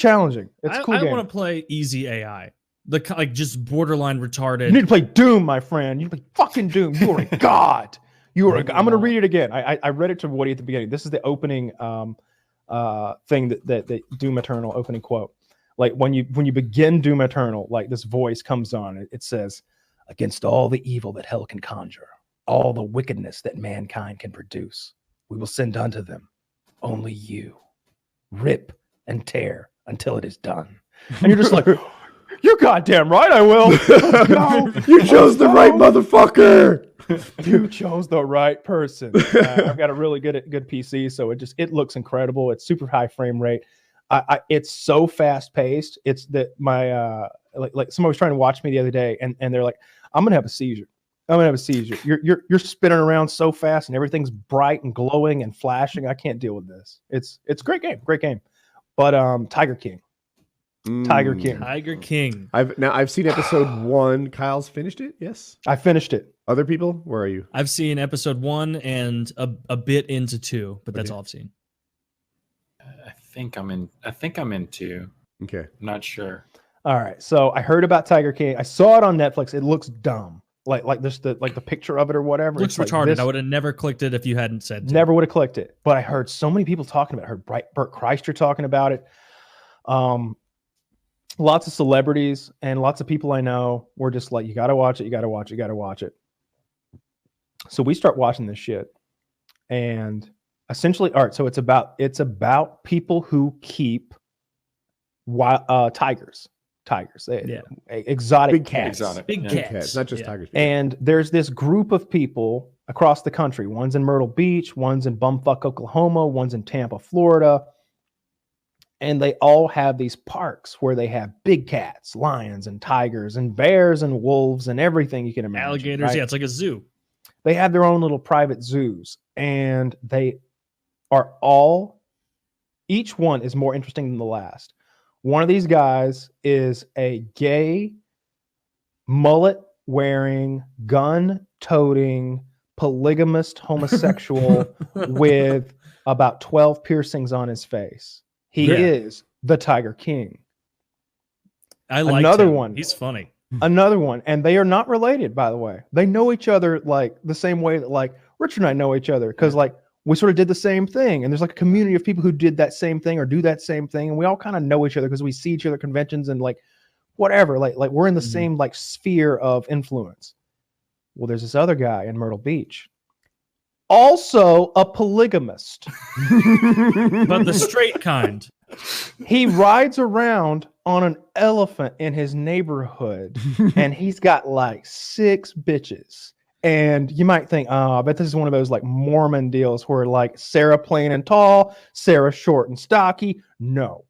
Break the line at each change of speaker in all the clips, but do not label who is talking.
challenging. It's a cool game.
I want to play easy AI. Like just borderline retarded.
You need to play Doom, my friend. You need to play fucking Doom. You are a god. You are. I'm going to read it again. I read it to Woody at the beginning. This is the opening thing that Doom Eternal opening quote. Like when you begin Doom Eternal, like this voice comes on. It says, "Against all the evil that hell can conjure, all the wickedness that mankind can produce, we will send unto them only you. Rip and tear until it is done." And you're just like, you're goddamn right, I will. No,
you chose the right motherfucker.
You chose the right person. I've got a really good PC, so it looks incredible. It's super high frame rate. It's so fast paced. It's that my like someone was trying to watch me the other day, and they're like, "I'm gonna have a seizure. I'm gonna have a seizure. You're spinning around so fast, and everything's bright and glowing and flashing. I can't deal with this." It's a great game. But Tiger King. Tiger King.
I've seen episode 1. Kyle's finished it. Yes,
I finished it.
Other people, where are you?
I've seen episode 1 and a bit into 2, but that's all I've seen.
I think I'm in 2.
Okay,
I'm not sure.
All right, so I heard about Tiger King. I saw it on Netflix. It looks dumb, like this, the picture of it or whatever.
It looks retarded. I would have never clicked it if you hadn't said. To.
Never would have clicked it. But I heard so many people talking about it. I heard Bert Kreischer talking about it. Lots of celebrities and lots of people I know were just like, "You got to watch it. You got to watch it. You got to watch it." So we start watching this shit, and essentially, all right. So it's about people who keep tigers, exotic cats,
big cats,
not just tigers.
And there's this group of people across the country. One's in Myrtle Beach, one's in bumfuck Oklahoma, one's in Tampa, Florida. And they all have these parks where they have big cats, lions and tigers and bears and wolves and everything you can imagine.
Alligators,
right?
Yeah, it's like a zoo.
They have their own little private zoos, and they are all, each one is more interesting than the last. One of these guys is a gay, mullet-wearing, gun-toting, polygamist homosexual with about 12 piercings on his face. He is the Tiger King.
I like
another one.
He's funny.
Another one, and they are not related, by the way. They know each other like the same way that like Richard and I know each other, because like we sort of did the same thing, and there's like a community of people who did that same thing or do that same thing, and we all kind of know each other because we see each other at conventions and like whatever. Like we're in the same like sphere of influence. Well, there's this other guy in Myrtle Beach, also a polygamist,
but the straight kind.
He rides around on an elephant in his neighborhood, and he's got like 6 bitches. And you might think, oh, I bet this is one of those like Mormon deals where like Sarah plain and tall, Sarah short and stocky. No,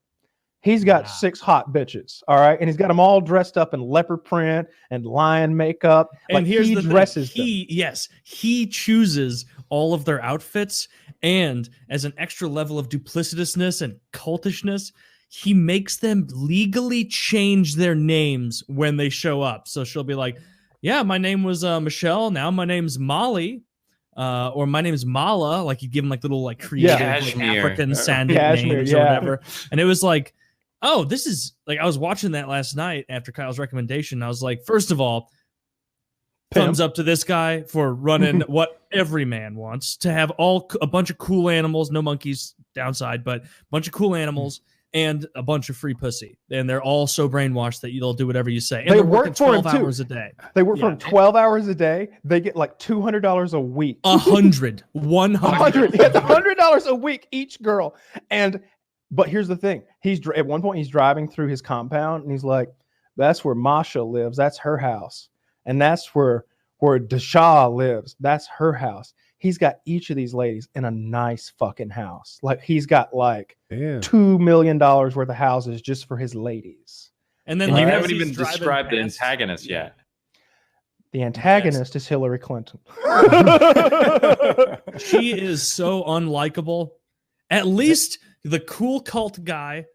he's got 6 hot bitches. All right. And he's got them all dressed up in leopard print and lion makeup.
And
like
here's
he
the
dresses
thing.
them.
He chooses all of their outfits. And as an extra level of duplicitousness and cultishness, he makes them legally change their names when they show up. So she'll be like, yeah, my name was Michelle. Now my name's Molly. Or my name's Mala. Like you give them like little like creative like, African sounding names or whatever. And it was like, oh, this is like, I was watching that last night after Kyle's recommendation. I was like, first of all, thumbs up to this guy for running what every man wants, to have a bunch of cool animals, no monkeys downside, but a bunch of cool animals and a bunch of free pussy. And they're all so brainwashed that they'll do whatever you say. And
they
they're
work
working
for
12
him
hours
too.
a day.
They work for him 12 hours a day. They get like $200 a week.
100.
It's $100 a week each girl. But here's the thing. At one point he's driving through his compound and he's like, that's where Masha lives. That's her house. And that's where Dasha lives. That's her house. He's got each of these ladies in a nice fucking house. Like he's got like $2 million worth of houses just for his ladies.
And then you haven't even described the antagonist yet.
The antagonist is Hillary Clinton.
She is so unlikable. At least the cool cult guy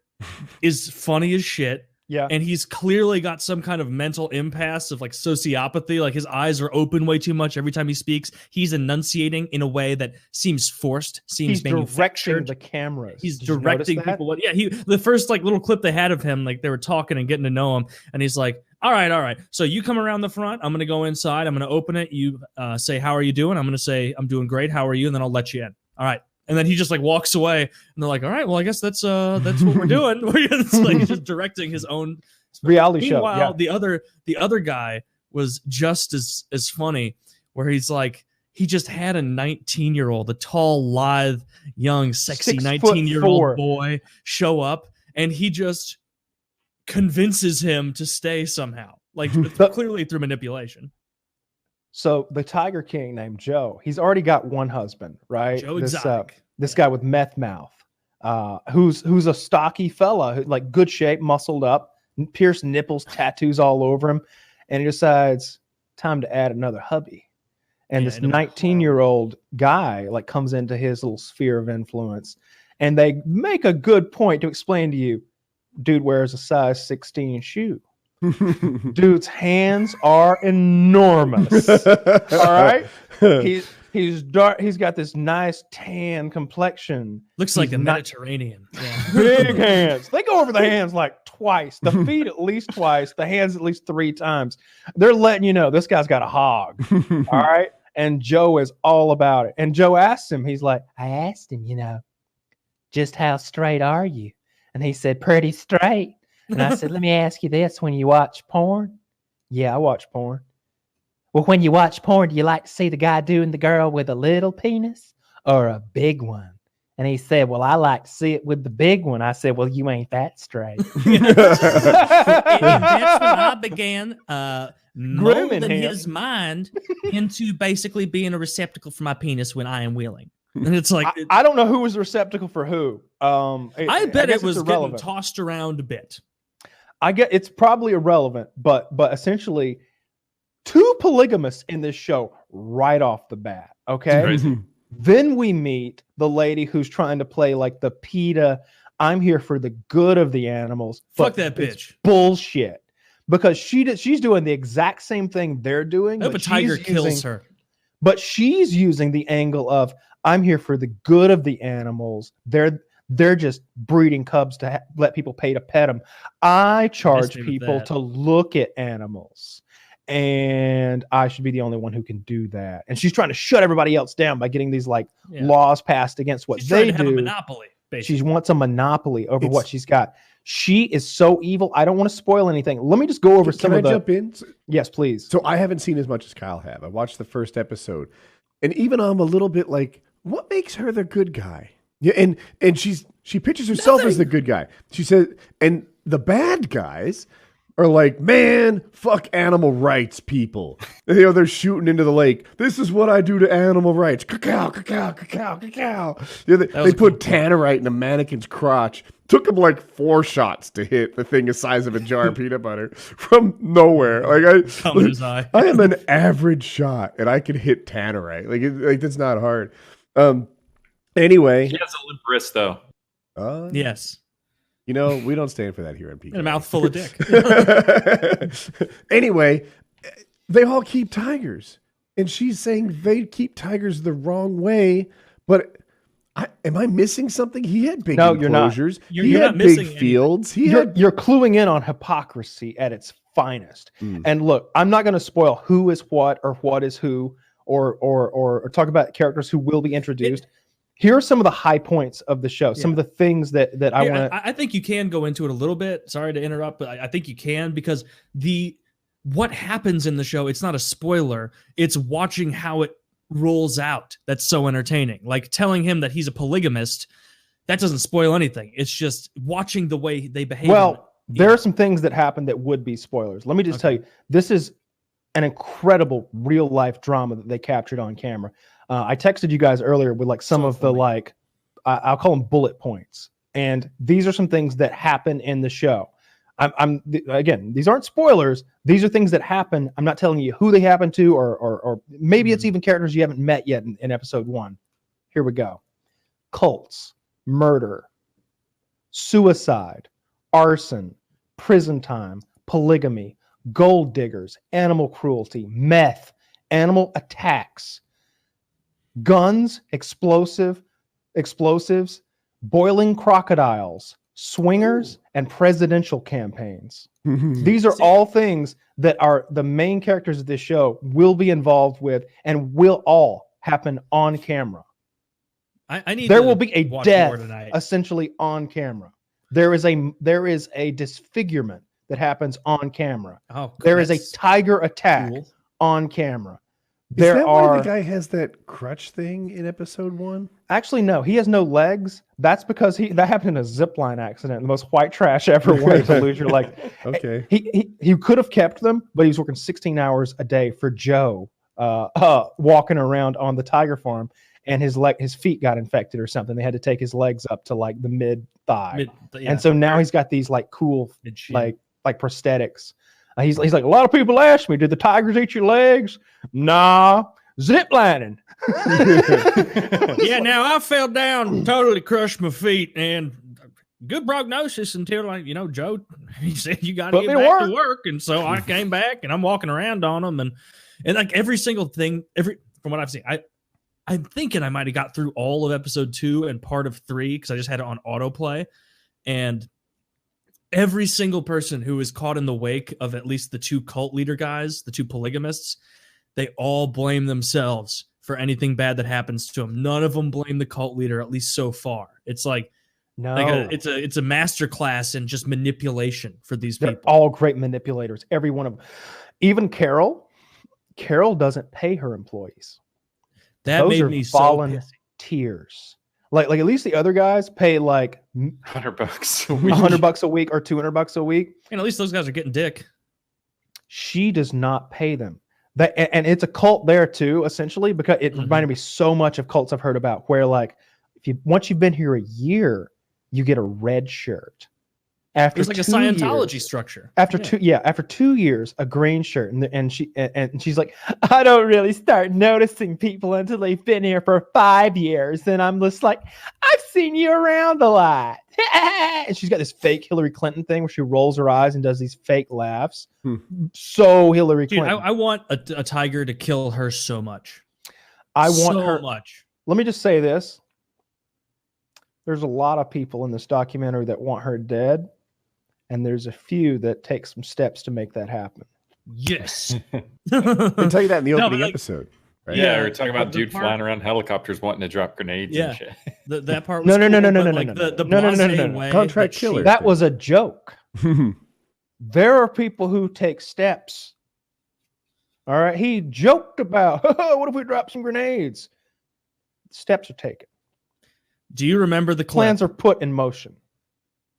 is funny as shit.
Yeah.
And he's clearly got some kind of mental impasse of like sociopathy. Like his eyes are open way too much every time he speaks. He's enunciating in a way that seems forced, seems
directing the cameras.
He's directing people. Yeah, the first like little clip they had of him, like they were talking and getting to know him, and he's like, all right. So you come around the front. I'm gonna go inside. I'm gonna open it. You say, how are you doing? I'm gonna say, I'm doing great. How are you? And then I'll let you in. All right. And then he just like walks away, and they're like, "All right, well, I guess that's what we're doing." It's like he's just directing his own
reality show.
Meanwhile, the other guy was just as funny, where he's like, he just had a 19-year-old, a tall, lithe, young, sexy 19-year-old boy show up, and he just convinces him to stay somehow, like clearly through manipulation.
So the Tiger King named Joe, he's already got one husband, right?
Joe Exotic.
This guy with meth mouth, who's a stocky fella, who, like good shape, muscled up, pierced nipples, tattoos all over him, and he decides time to add another hubby. And this 19-year-old guy like comes into his little sphere of influence, and they make a good point to explain to you, dude wears a size 16 shoe. Dude's hands are enormous. All right, he's dark. He's got this nice tan complexion.
Looks like a Mediterranean. Yeah.
Big hands. They go over the hands like twice. The feet at least twice. The hands at least 3 times. They're letting you know this guy's got a hog. All right, and Joe is all about it. And Joe asks him. He's like, I asked him, just how straight are you? And he said, pretty straight. And I said, let me ask you this. When you watch porn? Yeah, I watch porn. Well, when you watch porn, do you like to see the guy doing the girl with a little penis or a big one? And he said, well, I like to see it with the big one. I said, well, you ain't that straight.
That's when I began molding his mind into basically being a receptacle for my penis when I am willing. And it's like
I don't know who was the receptacle for who.
I bet it was getting tossed around a bit.
I get it's probably irrelevant, but essentially 2 polygamists in this show right off the bat. Okay. Then we meet the lady who's trying to play like the PETA, I'm here for the good of the animals.
Fuck that bitch.
Bullshit. Because she's doing the exact same thing they're doing.
I hope a tiger kills her.
But she's using the angle of I'm here for the good of the animals. They're just breeding cubs to let people pay to pet them. I charge people to look at animals, and I should be the only one who can do that. And she's trying to shut everybody else down by getting these laws passed against what they do. Have a
monopoly. Basically.
She wants a monopoly over what she's got. She is so evil. I don't want to spoil anything. Let me just go over some of the...
Can I jump in?
Yes, please.
So I haven't seen as much as Kyle have. I watched the first episode, and even I'm a little bit like, what makes her the good guy? Yeah, and she pictures herself as the good guy. She said, and the bad guys are like, man, fuck animal rights people. And, they're shooting into the lake. This is what I do to animal rights. Cacao, cacao, cacao, cacao. They put tannerite in a mannequin's crotch. Took them like 4 shots to hit the thing the size of a jar of peanut butter from nowhere. Like I am an average shot, and I can hit tannerite. Like that's not hard. Anyway,
he has a limp wrist though.
Yes.
We don't stand for that here in PKA.
And a mouthful of dick.
Anyway, they all keep tigers, and she's saying they keep tigers the wrong way. But am I missing something? He had big enclosures.
You're not missing
big fields.
You're cluing in on hypocrisy at its finest. And look, I'm not going to spoil who is what or what is who, or talk about characters who will be introduced. Here are some of the high points of the show. Some of the things that I want to...
I think you can go into it a little bit. Sorry to interrupt, but I think you can, because what happens in the show, it's not a spoiler. It's watching how it rolls out. That's so entertaining. Like telling him that he's a polygamist, that doesn't spoil anything. It's just watching the way they behave.
Well, there are some things that happen that would be spoilers. Let me just tell you, this is an incredible real life drama that they captured on camera. I texted you guys earlier with like some of the I'll call them bullet points. And these are some things that happen in the show. Again, these aren't spoilers. These are things that happen. I'm not telling you who they happen to, or maybe it's even characters you haven't met yet in episode 1. Here we go. Cults, murder, suicide, arson, prison time, polygamy, gold diggers, animal cruelty, meth, animal attacks, guns, explosives, boiling crocodiles, swingers, and presidential campaigns. These are all things that are the main characters of this show will be involved with and will all happen on camera. There will be a death essentially on camera. There is a disfigurement that happens on camera. There is a tiger attack on camera.
Is that why the guy has that crutch thing in episode 1?
Actually, no. He has no legs. That's because that happened in a zipline accident. The most white trash ever way to lose your legs.
Okay.
He could have kept them, but he was working 16 hours a day for Joe, walking around on the tiger farm, and his feet got infected or something. They had to take his legs up to like the mid thigh, and so now he's got these like cool like prosthetics. He's like, a lot of people ask me, did the tigers eat your legs? Nah, zip lining.
Yeah, now I fell down, totally crushed my feet, and good prognosis until Joe, he said you got to get back to work, and so I came back and I'm walking around on them, and like every single thing, from what I've seen, I'm thinking I might have got through all of episode 2 and part of 3 because I just had it on autoplay, and every single person who is caught in the wake of at least the 2 cult leader guys, the 2 polygamists, they all blame themselves for anything bad that happens to them. None of them blame the cult leader, at least so far. It's like, it's a master class in just manipulation for these people.
They're all great manipulators, every one of them. Even Carol doesn't pay her employees.
That made me so pissy.
Volunteers. Like at least the other guys pay like
$100 a week.
$100 a week or $200 a week.
And at least those guys are getting dick.
She does not pay them. And it's a cult there too, essentially, because it reminded me so much of cults I've heard about, where like once you've been here a year, you get a red shirt.
It's like a Scientology structure.
After 2 years, a green shirt, and she's like, I don't really start noticing people until they've been here for 5 years, and I'm just like, I've seen you around a lot. And she's got this fake Hillary Clinton thing where she rolls her eyes and does these fake laughs. So Hillary Clinton.
I want a tiger to kill her so much.
I want her
so much.
Let me just say this: there's a lot of people in this documentary that want her dead. And there's a few that take some steps to make that happen.
Yes.
They tell you that in the opening episode. Right?
Yeah, we're talking about dude flying around helicopters wanting to drop grenades and shit.
That part was
no.
Contract killer.
That was a joke. There are people who take steps. All right. He joked about, what if we drop some grenades? Steps are taken.
Do you remember the clip?
Plans are put in motion.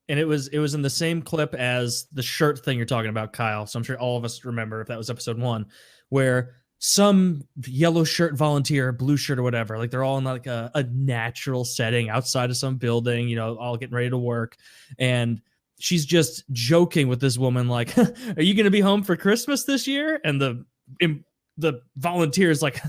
And it was in the same clip as the shirt thing you're talking about, Kyle. So I'm sure all of us remember if that was episode 1, where some yellow shirt volunteer, blue shirt or whatever, like they're all in like a natural setting outside of some building, all getting ready to work. And she's just joking with this woman, like, are you going to be home for Christmas this year? And the volunteer is like,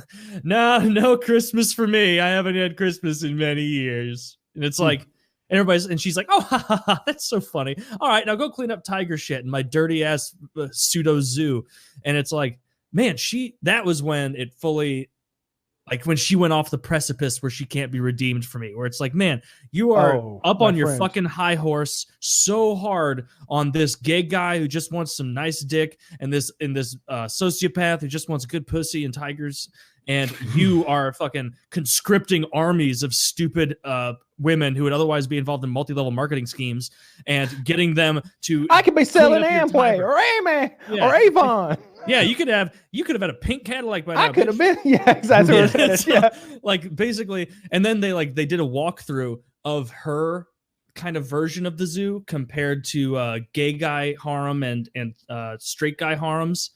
no Christmas for me. I haven't had Christmas in many years. And it's like, and she's like, oh, ha, ha, ha, that's so funny. All right, now go clean up tiger shit in my dirty ass pseudo zoo. And it's like, man, that was when it fully, like when she went off the precipice where she can't be redeemed for me, where it's like, man, you are up on your fucking high horse so hard on this gay guy who just wants some nice dick and this sociopath who just wants good pussy and tigers. And you are fucking conscripting armies of stupid women who would otherwise be involved in multi-level marketing schemes and getting them to.
I could be selling Amway or Amy or Avon.
Yeah, you could have had a pink Cadillac by now.
I could have been. Yeah, exactly. Yeah.
Like basically, and then they did a walkthrough of her kind of version of the zoo compared to gay guy harem and straight guy harems.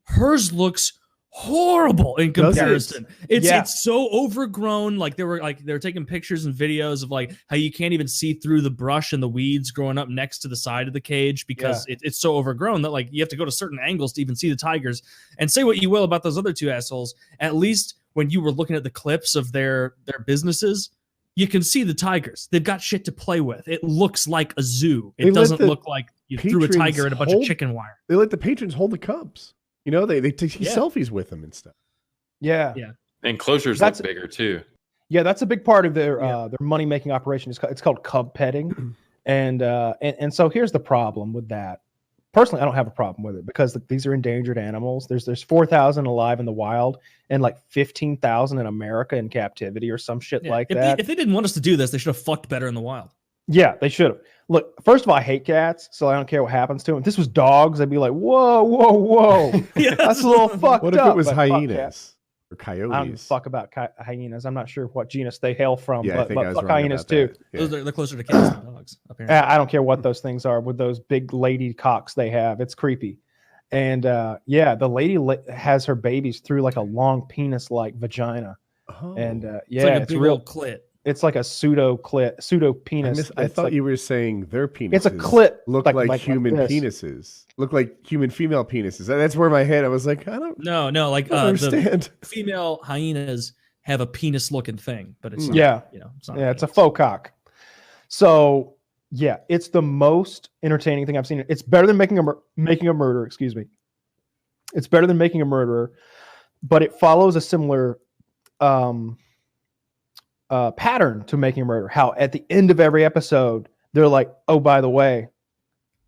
Hers looks horrible in comparison. It's so overgrown. Like they were taking pictures and videos of like how you can't even see through the brush and the weeds growing up next to the side of the cage because it's so overgrown that like you have to go to certain angles to even see the tigers. And say what you will about those other 2 assholes, at least when you were looking at the clips of their businesses, you can see the tigers. They've got shit to play with. It looks like a zoo.
They
It
let
doesn't
the
look like you threw a
patrons
tiger and a bunch of
hold-
chicken wire.
They let the patrons hold the cubs. You know, they take selfies with them and stuff.
Yeah.
Yeah.
The enclosures
That's-
look bigger too.
Yeah, that's a big part of their money making operation. It's called cub petting, and so here's the problem with that. Personally, I don't have a problem with it because these are endangered animals. There's 4,000 alive in the wild and like 15,000 in America in captivity or some shit like that.
If they didn't want us to do this, they should have fucked better in the wild.
Yeah, they should have. Look, first of all, I hate cats, so I don't care what happens to them. If this was dogs, I'd be like, whoa, whoa, whoa, that's a little fucked
What if
up.
it was
but fuck
hyenas
cats.
or coyotes?
I don't give a fuck about hyenas. I'm not sure what genus they hail from,
Yeah, I
but
think I was
fuck
wrong
hyenas
about
too.
that. Yeah.
They're closer to cats than dogs, apparently.
I don't care what those things are with those big lady cocks they have. It's creepy. And the lady has her babies through like a long penis-like vagina.
Oh.
And
It's like a
it's
big
real.
old clit.
It's like a pseudo penis.
I thought you were saying their penises.
It's a clit.
Look
like-
like,
like
human
this.
penises. Look like human female penises. That's where my head. I was like, I don't
No, like
understand.
the female hyenas have a penis-looking thing, but it's not,
Yeah.
it's not.
Yeah, it's a faux cock. So yeah, it's the most entertaining thing I've seen. It's better than making a murder. Excuse me. It's better than Making a Murderer, but it follows a similar pattern to Making a Murder. How at the end of every episode, they're like, "Oh, by the way,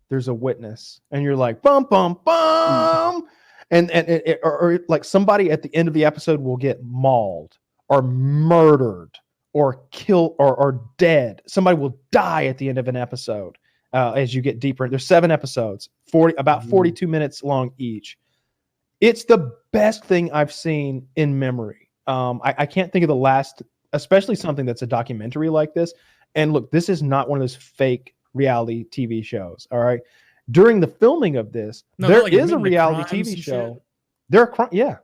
there's a witness," and you're like, "Bum bum bum," or like somebody at the end of the episode will get mauled or murdered or killed or dead. Somebody will die at the end of an episode as you get deeper. There's 7 episodes, about 42 minutes long each. It's the best thing I've seen in memory. I can't think of the last, especially something that's a documentary like this. And look, this is not one of those fake reality TV shows. All right. During the filming of this, there is a reality TV show. Yeah.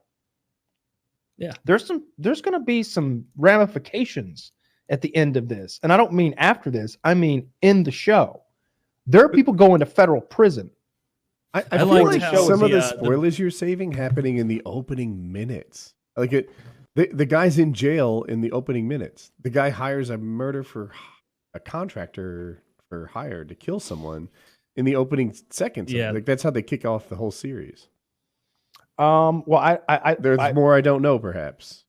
There's going to be some ramifications at the end of this. And I don't mean after this. I mean in the show. There are people going to federal prison.
I
I
feel
liked
like
how
some of the
the
spoilers you're saving happening in the opening minutes. Like the guy's in jail in the opening minutes. The guy hires a contractor for hire to kill someone in the opening seconds.
Yeah.
Like that's how they kick off the whole series.
Well,
There's more I don't know, perhaps.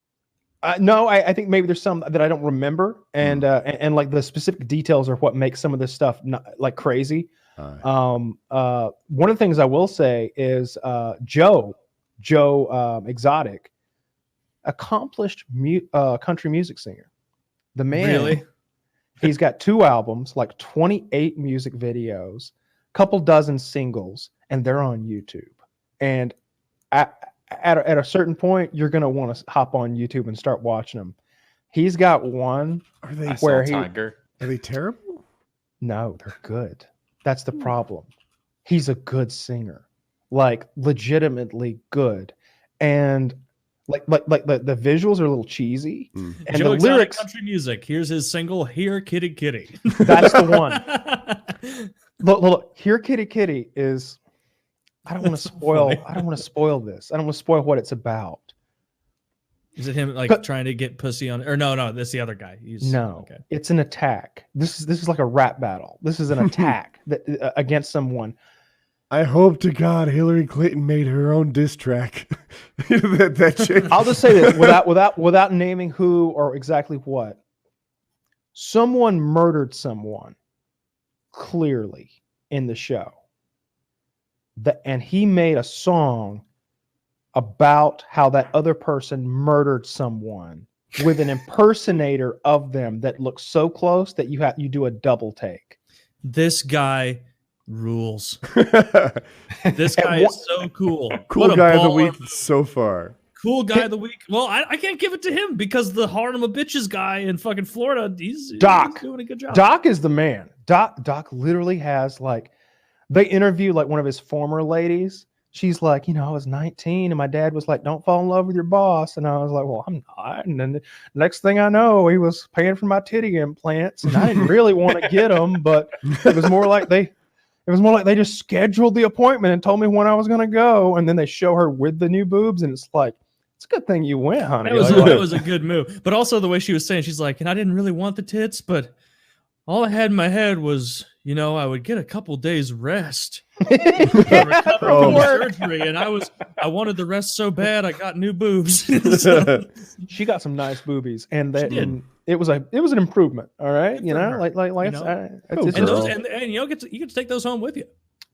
No, I think maybe there's some that I don't remember, and like the specific details are what makes some of this stuff not, like crazy. One of the things I will say is Joe Exotic, accomplished country music singer. The man,
Really?
He's got 2 albums, like 28 music videos, couple dozen singles, and they're on YouTube. And at a certain point, you're gonna want to hop on YouTube and start watching them. He's got one
Are they
where
Tiger.
are they terrible?
No, they're good. That's the problem. He's a good singer, like legitimately good, and like the visuals are a little cheesy, and
Joe
the
Exotic
lyrics.
country music. Here's his single, "Here Kitty Kitty."
That's the one. Look, Here Kitty Kitty is. I don't want to spoil.
funny.
I don't want to spoil this. I don't want to spoil what it's about.
Is it him like trying to get pussy on? Or no, that's the other guy.
No,
okay.
it's an attack. This is like a rap battle. This is an attack that against someone.
I hope to God Hillary Clinton made her own diss track. that chick.
I'll just say this without naming who or exactly what. Someone murdered someone clearly in the show. And he made a song about how that other person murdered someone with an impersonator of them that looks so close that you do a double take.
This guy rules. This guy is so cool.
Cool
What a
guy of the
baller.
week so far.
Cool guy of the week. Well, I can't give it to him because the Harlem of Bitches guy in fucking Florida, he's doing a good job.
Doc is the man. Doc literally has like, they interview like one of his former ladies. She's like, I was 19 and my dad was like, don't fall in love with your boss. And I was like, well, I'm not. And then the next thing I know, he was paying for my titty implants and I didn't really want to get them, but it was more like they just scheduled the appointment and told me when I was going to go. And then they show her with the new boobs and it's like, It's a good thing you went, honey.
That was a good move. But also the way she was saying, she's like, and I didn't really want the tits, but all I had in my head was, I would get a couple days rest. Recover from surgery, and I wanted the rest so bad I got new boobs. So,
she got some nice boobies, and it was an improvement. All right, you get to take those home with you.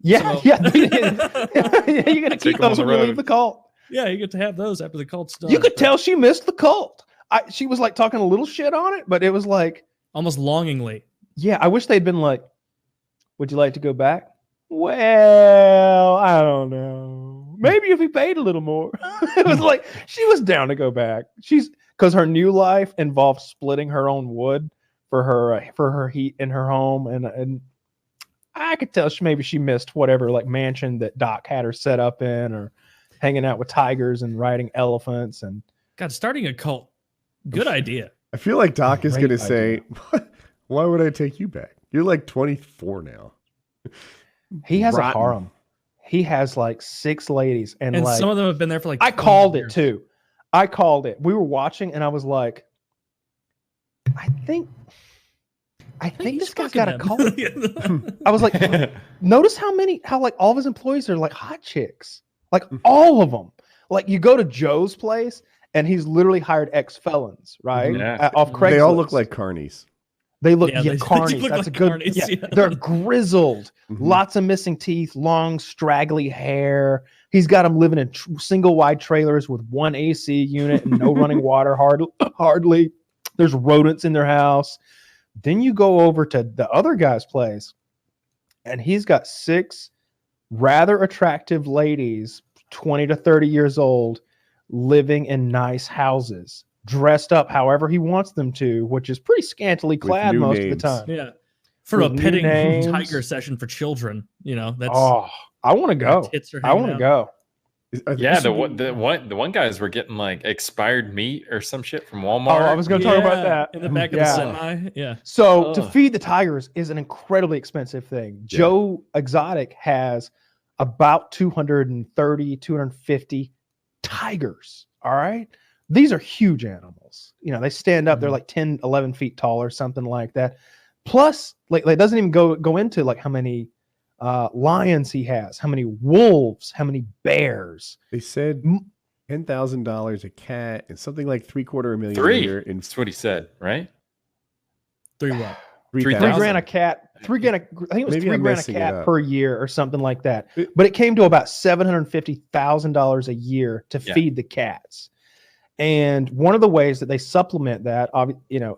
Yeah, you're gonna keep those when you leave the cult.
Yeah, you get to have those after the cult's done.
You could tell she missed the cult. She was like talking a little shit on it, but it was like
almost longingly.
Yeah, I wish they'd been like, "Would you like to go back?" Well, I don't know. Maybe if we paid a little more. It was like she was down to go back. Because her new life involved splitting her own wood for her heat in her home, and I could tell maybe she missed whatever like mansion that Doc had her set up in, or hanging out with tigers and riding elephants. And
God, starting a cult, good idea.
I feel like Doc is going to say, "Why would I take you back? You're like 24 now."
He has a harem. He has like 6 ladies, and like
some of them have been there for like.
I called it too. I called it. We were watching, and I was like, I think this guy's got a cult. I was like, notice how like all of his employees are like hot chicks, like all of them. Like you go to Joe's place, and he's literally hired ex-felons, right?
Yeah.
Off Craigslist.
They all look like carnies.
They look,
they
carnies.
look
That's
like
a good.
carnies, yeah.
They're grizzled, lots of missing teeth, long straggly hair. He's got them living in single wide trailers with 1 AC unit and no running water. Hardly. There's rodents in their house. Then you go over to the other guy's place, and he's got 6 rather attractive ladies, 20 to 30 years old, living in nice houses, dressed up however he wants them to, which is pretty scantily clad most of the time.
Yeah. For a petting tiger session for children, that's.
Oh, I want to go. I want to go.
Yeah, the one guys were getting like expired meat or some shit from Walmart.
Oh, I was going to talk about that
in the back of the semi. Yeah.
So to feed the tigers is an incredibly expensive thing.
Yeah.
Joe Exotic has about 230, 250 tigers. All right. These are huge animals. They stand up. They're like 10, 11 feet tall or something like that. Plus, like it doesn't even go into like how many lions he has, how many wolves, how many bears.
They said $10,000 a cat and something like $750,000
$3.
a year.
That's what he said, right?
3 what?
$3,000 a cat. I think it was
Maybe
$3,000 a cat per year or something like that. But it came to about $750,000 a year to feed the cats. And one of the ways that they supplement that,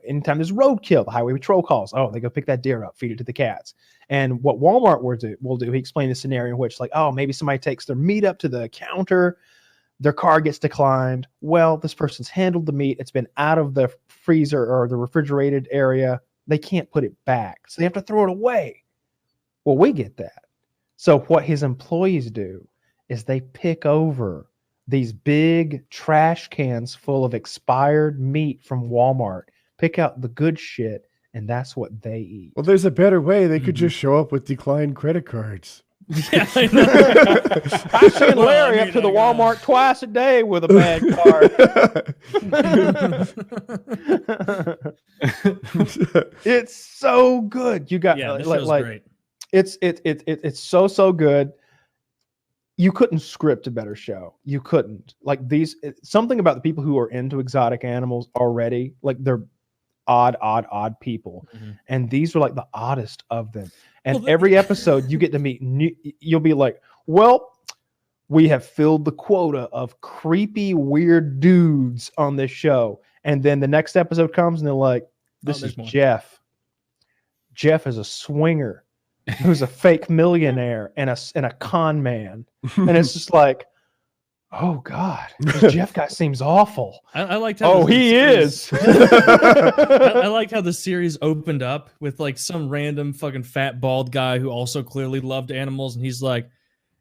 anytime there's roadkill, the highway patrol calls, they go pick that deer up, feed it to the cats. And what Walmart will do, he explained the scenario in which, like, maybe somebody takes their meat up to the counter, their car gets declined. Well, this person's handled the meat. It's been out of the freezer or the refrigerated area. They can't put it back. So they have to throw it away. Well, we get that. So what his employees do is they pick over these big trash cans full of expired meat from Walmart, pick out the good shit, and that's what they eat.
Well, there's a better way. They could just show up with declined credit cards.
Yeah, I know.
I send Larry up to the Walmart twice a day with a bad card. It's so good. You got
this show's great.
It's so good. You couldn't script a better show. You couldn't. Like something about the people who are into exotic animals already, like they're odd people. Mm-hmm. And these are like the oddest of them. And every episode you get to meet you'll be like, well, we have filled the quota of creepy, weird dudes on this show. And then the next episode comes and they're like, this is more. Jeff. Jeff is a swinger who's a fake millionaire and a con man. And it's just like, oh God, this Jeff guy seems awful.
I liked how
he is.
I liked how the series opened up with like some random fucking fat bald guy who also clearly loved animals, and he's like,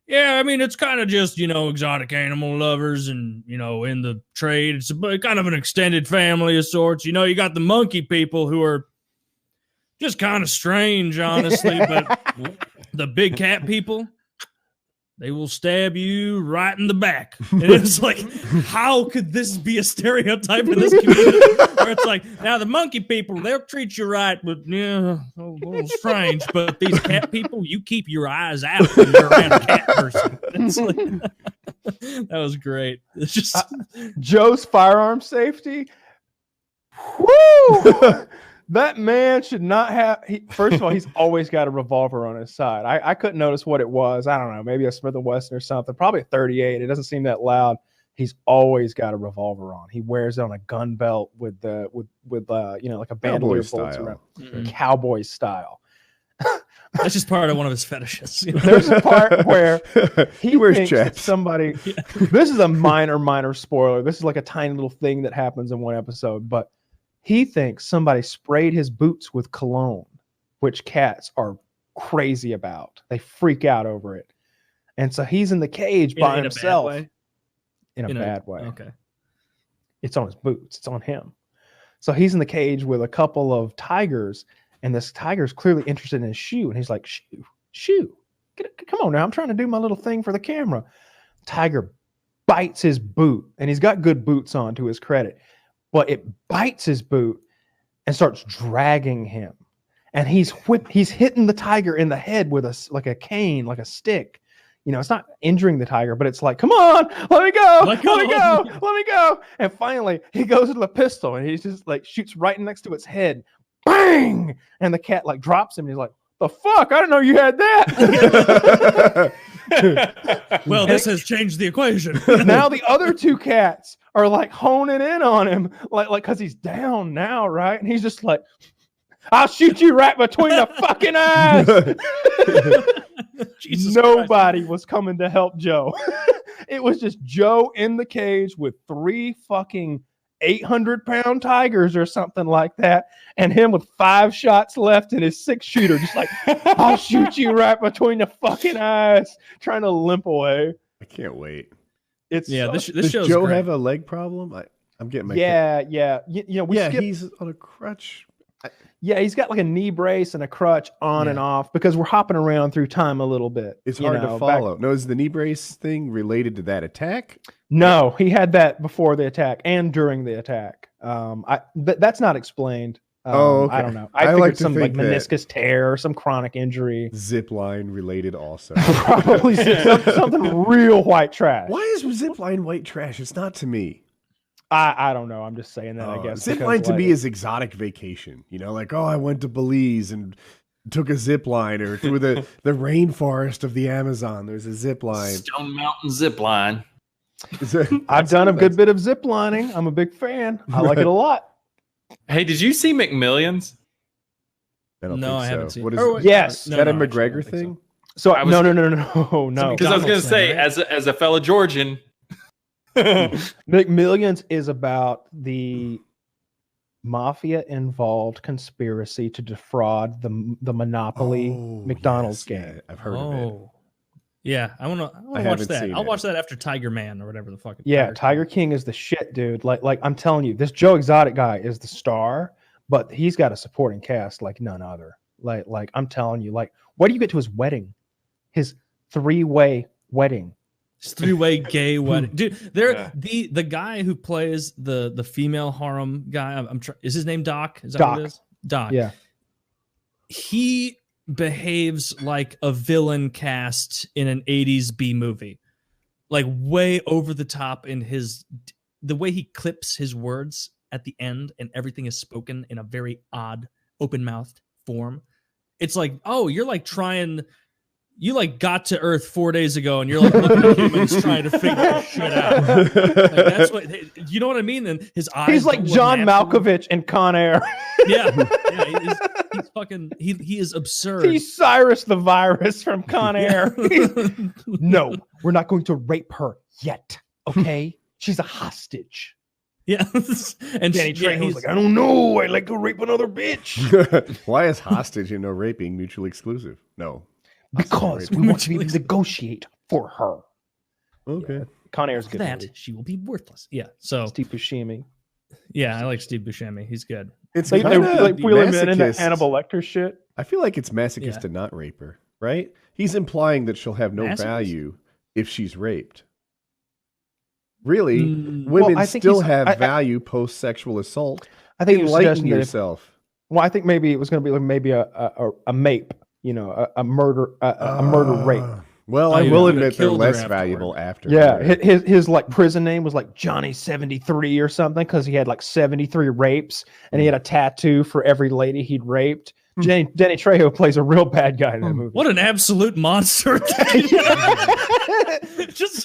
yeah, I mean, it's kind of just, exotic animal lovers and, in the trade. It's kind of an extended family of sorts. You got the monkey people who are just kind of strange, honestly, but the big cat people, they will stab you right in the back. And it's like, how could this be a stereotype in this community? Where it's like, now the monkey people, they'll treat you right, but yeah, a little strange. But these cat people, you keep your eyes out when you're around a cat person. It's like, that was great. It's just
Joe's firearm safety. Woo! That man should not have. First of all, he's always got a revolver on his side. I couldn't notice what it was. I don't know, maybe a Smith & Wesson or something. Probably a 38. It doesn't seem that loud. He's always got a revolver on. He wears it on a gun belt with like a bandolier bullets around, cowboy style.
That's just part of one of his fetishes.
There's a part where he
wears
thinks
chaps.
somebody. Yeah. This is a minor spoiler. This is like a tiny little thing that happens in one episode, but he thinks somebody sprayed his boots with cologne, which cats are crazy about. They freak out over it. And so he's in the cage by himself. In a bad way.
Okay.
It's on his boots. It's on him. So he's in the cage with a couple of tigers, and this tiger's clearly interested in his shoe. And he's like, shoe. Come on now. I'm trying to do my little thing for the camera. Tiger bites his boot, and he's got good boots on to his credit. But it bites his boot and starts dragging him. And he's hitting the tiger in the head with a cane, like a stick. You know, it's not injuring the tiger, but it's like, come on, let me go, let me go. And finally, he goes with the pistol, and he's just like shoots right next to its head. Bang! And the cat like drops him, and he's like, the fuck? I didn't know you had that.
Well, this has changed the equation.
Now the other two cats are like honing in on him, like because he's down now, right? And he's just like, I'll shoot you right between the fucking eyes. Nobody was coming to help Joe. It was just Joe in the cage with 3 fucking 800-pound tigers or something like that, and him with 5 shots left in his 6-shooter, just like, I'll shoot you right between the fucking eyes, trying to limp away.
I can't wait.
It's
this
does
show's
Joe
great.
have a leg problem? I'm getting my
he's
on a crutch.
Yeah, he's got like a knee brace and a crutch on and off because we're hopping around through time a little bit.
It's hard to follow. No, is the knee brace thing related to that attack?
No, he had that before the attack and during the attack. That's not explained.
Okay.
I don't know. I figured like some like meniscus tear or some chronic injury.
Zipline related also.
Probably something real white trash.
Why is zipline white trash? It's not to me.
I don't know. I'm just saying that, I guess.
Zipline to me is exotic vacation. You know, like, I went to Belize and took a zip line, or through the rainforest of the Amazon. There's a zip line.
Stone Mountain zip line.
I've done a good bit of zip lining. I'm a big fan. I like it a lot.
Hey, did you see McMillions?
I haven't seen it.
What is it?
Yes.
Is that a McGregor thing?
So no.
Because I was going to say, right? as a fellow Georgian,
McMillions is about the mafia-involved conspiracy to defraud the Monopoly McDonald's game.
Yeah, I've heard of it.
Yeah, I want to watch that. I'll watch that after Tiger Man or whatever the fuck.
Tiger King is the shit, dude. Like I'm telling you, this Joe Exotic guy is the star, but he's got a supporting cast like none other. Like I'm telling you, like, what do you get to his wedding? His 3-way wedding.
His 3-way gay wedding, dude. The guy who plays the female harem guy. Is his name Doc? Is that what it is? Doc.
Yeah.
He behaves like a villain cast in an 80s B movie, like way over the top in the way he clips his words at the end, and everything is spoken in a very odd open-mouthed form. It's like, you're like trying. You like got to Earth 4 days ago, and you're like looking at humans trying to figure this shit out. Like, that's what you know what I mean. And his eyes.
He's like John Malkovich in Con Air.
Yeah, he's fucking. He is absurd.
He's Cyrus the Virus from Con Air. No, we're not going to rape her yet. Okay, she's a hostage.
Yeah, and
Danny Trejo's like, I don't know. I'd like to rape another bitch.
Why is hostage and no raping mutually exclusive? No.
Because we want to be able to negotiate for her.
Okay.
Yeah. Con Air's good.
That she will be worthless. Yeah. So
Steve Buscemi.
Yeah, I like Steve Buscemi. He's good.
It's
like wheeling men into Hannibal Lecter shit.
I feel like it's masochist to not rape her, right? He's implying that she'll have no value if she's raped. Really, women
Well, I think
still
he's-
have
I-
value post sexual assault.
I think he was
Enlighten
suggesting that if-
yourself.
well, I think maybe it was going to be like maybe a MAPE, you know, a murder, a murder rape.
Well,
Oh,
I
you
will
know,
admit they're
killed her
less
afterward.
valuable after.
Yeah,
murder.
his like prison name was like Johnny 73 or something because he had like 73 rapes and he had a tattoo for every lady he'd raped. Danny Trejo plays a real bad guy in that movie.
What an absolute monster! just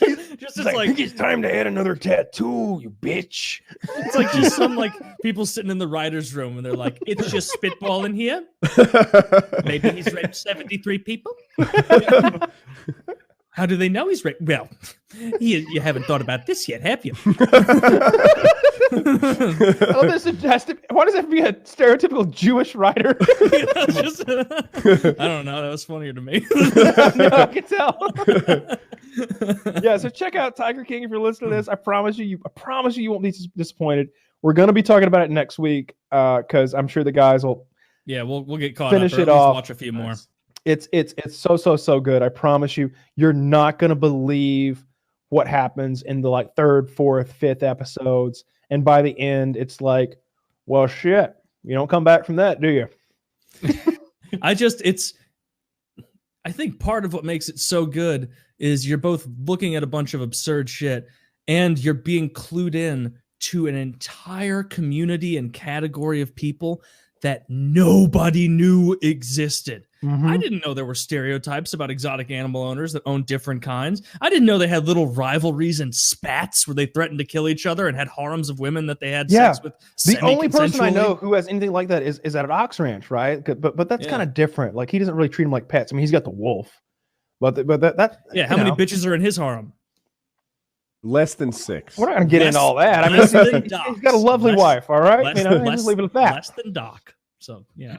It's
as
like, I
like
think it's time to add another tattoo, you bitch.
it's like just some like people sitting in the writers' room and they're like, it's just spitball in here. Maybe he's raped 73 people. How do they know he's raped? Well, you haven't thought about this yet, have you?
Oh, this has to, why does it have to be a stereotypical Jewish writer?
Just- I don't know. That was funnier to me.
No, I can tell. Yeah, so check out Tiger King if you're listening to this. I promise you won't be disappointed. We're gonna be talking about it next week because I'm sure the guys will.
Yeah, we'll get caught
Finish
up. Or
it
at least
off.
Watch a few more.
It's so good. I promise you, you're not gonna believe what happens in the like third, fourth, fifth episodes, and by the end, it's like, well, shit, you don't come back from that, do you?
I think part of what makes it so good is you're both looking at a bunch of absurd shit and you're being clued in to an entire community and category of people that nobody knew existed. I didn't know there were stereotypes about exotic animal owners that own different kinds. I didn't know they had little rivalries and spats where they threatened to kill each other and had harems of women that they had sex with.
The only person I
semi-consensually.
know who has anything like that is at an ox ranch, right? But that's
Yeah.
kind of different. Like he doesn't really treat them like pets. I mean, he's got the wolf, but that
Yeah, how many bitches are in his harem?
Less than 6.
We're not gonna get into
Less-
all that. I mean,
less than
he's
Doc's.
got a lovely
Less-
wife, all right.
Less,
You know,
less,
just leave it at that.
less than Doc. So yeah.